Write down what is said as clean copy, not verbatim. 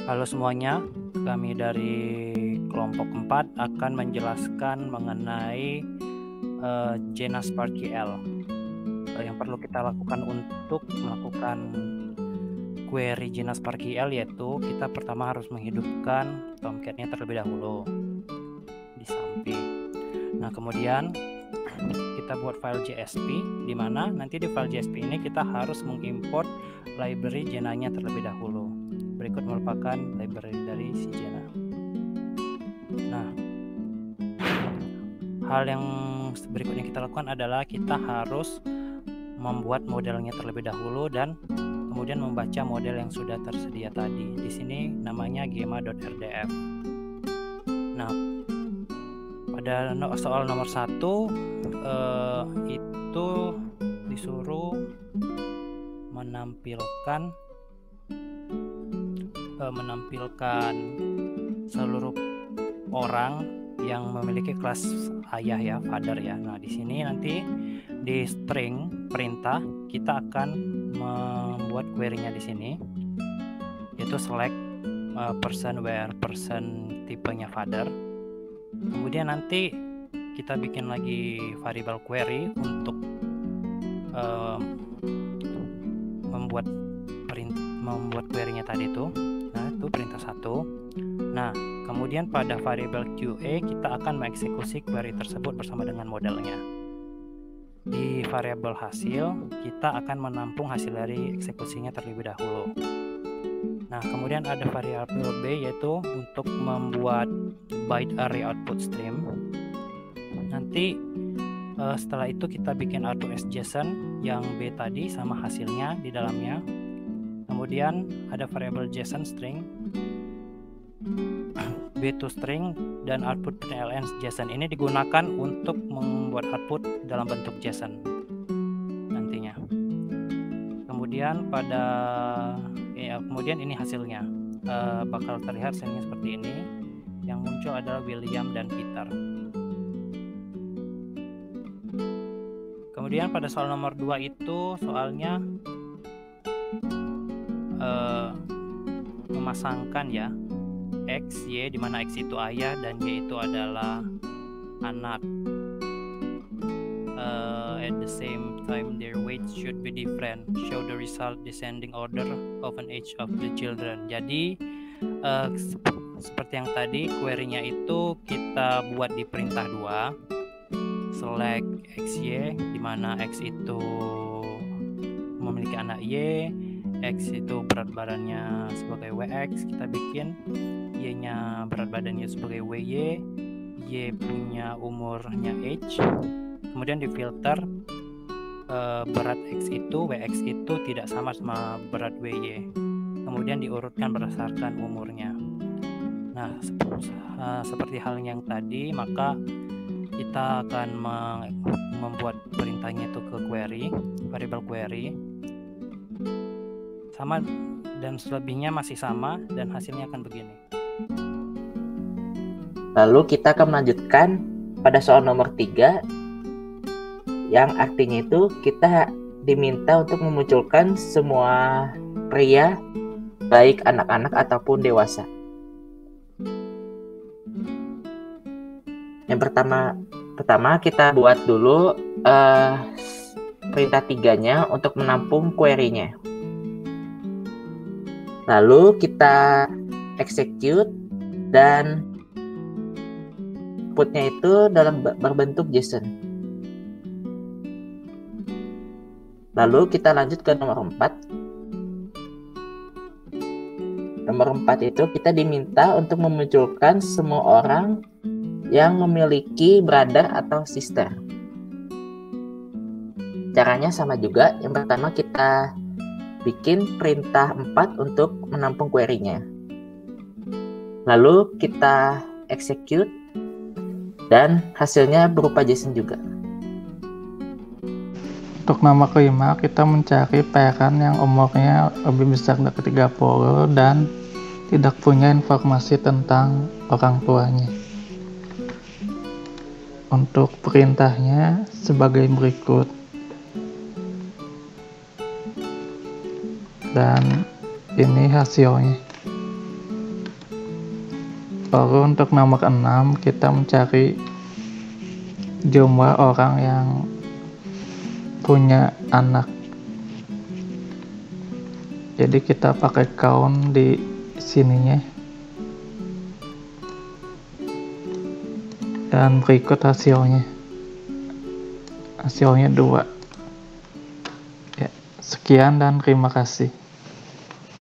Halo semuanya, kami dari kelompok 4 akan menjelaskan mengenai JNAS_ParkGL. Yang perlu kita lakukan untuk melakukan query JNAS_ParkGL yaitu kita pertama harus menghidupkan Tomcat-nya terlebih dahulu di samping. Nah, kemudian kita buat file JSP, di mana nanti di file JSP ini kita harus mengimport library Jena-nya terlebih dahulu. Berikut merupakan library dari si Jena. Nah, hal yang berikutnya kita lakukan adalah kita harus membuat modelnya terlebih dahulu dan kemudian membaca model yang sudah tersedia tadi. Di sini namanya gema.rdf. Nah, pada soal nomor 1 itu disuruh menampilkan seluruh orang yang memiliki kelas ayah ya, father ya. Nah, di sini nanti di string perintah kita akan membuat query-nya di sini, yaitu select person where person tipenya father. Kemudian nanti kita bikin lagi variable query untuk membuat query-nya tadi itu. Nah, itu perintah 1. Nah, kemudian pada variable QA kita akan mengeksekusi query tersebut bersama dengan modelnya. Di variabel hasil kita akan menampung hasil dari eksekusinya terlebih dahulu. Nah, kemudian ada variabel B yaitu untuk membuat byte array output stream. Nanti setelah itu kita bikin R2S_JSON yang B tadi sama hasilnya di dalamnya. Kemudian ada variabel JSON string, B2 string, dan output println JSON. Ini digunakan untuk membuat output dalam bentuk JSON nantinya. Kemudian kemudian ini hasilnya bakal terlihat hasilnya seperti ini. Yang muncul adalah William dan Peter. Kemudian pada soal nomor 2 itu soalnya memasangkan ya X, Y, di mana X itu ayah dan Y itu adalah anak. At the same time their weight should be different. Show the result descending order of an age of the children. Jadi seperti yang tadi query-nya itu kita buat di perintah 2, select XY, di mana X itu memiliki anak Y, X itu berat badannya sebagai WX, kita bikin Y-nya berat badannya sebagai WY, Y punya umurnya H. Kemudian di filter berat X itu, WX itu tidak sama berat WY. Kemudian diurutkan berdasarkan umurnya. Nah, seperti halnya yang tadi, maka kita akan membuat perintahnya itu ke query, variable query. Sama dan selebihnya masih sama dan hasilnya akan begini. Lalu kita akan melanjutkan pada soal nomor 3 yang artinya itu kita diminta untuk memunculkan semua pria baik anak-anak ataupun dewasa. Yang pertama kita buat dulu perintah 3-nya untuk menampung query-nya. Lalu kita execute dan outputnya itu dalam berbentuk JSON. Lalu kita lanjut ke nomor 4. Nomor 4 itu kita diminta untuk memunculkan semua orang yang memiliki brother atau sister. Caranya sama juga. Yang pertama kita bikin perintah 4 untuk menampung query-nya. Lalu kita execute dan hasilnya berupa JSON juga. Untuk nomor 5 kita mencari parent yang umurnya lebih besar dari 30 dan tidak punya informasi tentang orang tuanya. Untuk perintahnya sebagai berikut. Dan ini hasilnya. Lalu untuk nomor 6 kita mencari jumlah orang yang punya anak. Jadi kita pakai count di sininya. Dan berikut hasilnya. Hasilnya 2. Ya, sekian dan terima kasih.